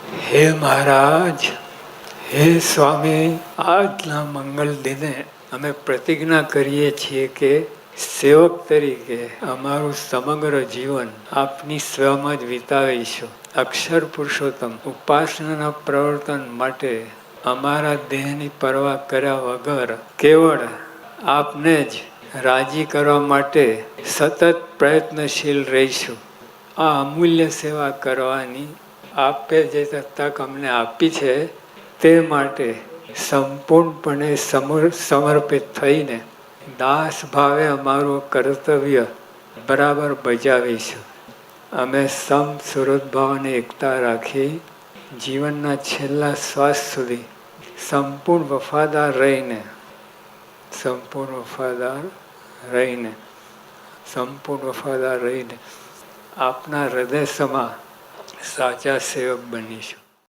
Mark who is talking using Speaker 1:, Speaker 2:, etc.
Speaker 1: હે મહારાજ, હે સ્વામી, આજના મંગલ દિને અમે પ્રતિજ્ઞા કરીએ છીએ કે સેવક તરીકે અમારું સમગ્ર જીવન આપની સેવામાં જ વિતાવીશું. અક્ષર પુરુષોત્તમ ઉપાસનાના પ્રવર્તન માટે અમારા દેહની પરવા કર્યા વગર કેવળ આપને જ રાજી કરવા માટે સતત પ્રયત્નશીલ રહીશું. આ અમૂલ્ય સેવા કરવાની આપે જે તક અમને આપી છે તે માટે સંપૂર્ણપણે સમર્પિત થઈને દાસ ભાવે અમારું કર્તવ્ય બરાબર બજાવીશું. અમે સમ સુરત ભાવની એકતા રાખી જીવનના છેલ્લા શ્વાસ સુધી સંપૂર્ણ વફાદાર રહીને આપના હૃદય સમા સાચા સેવક બનીશું.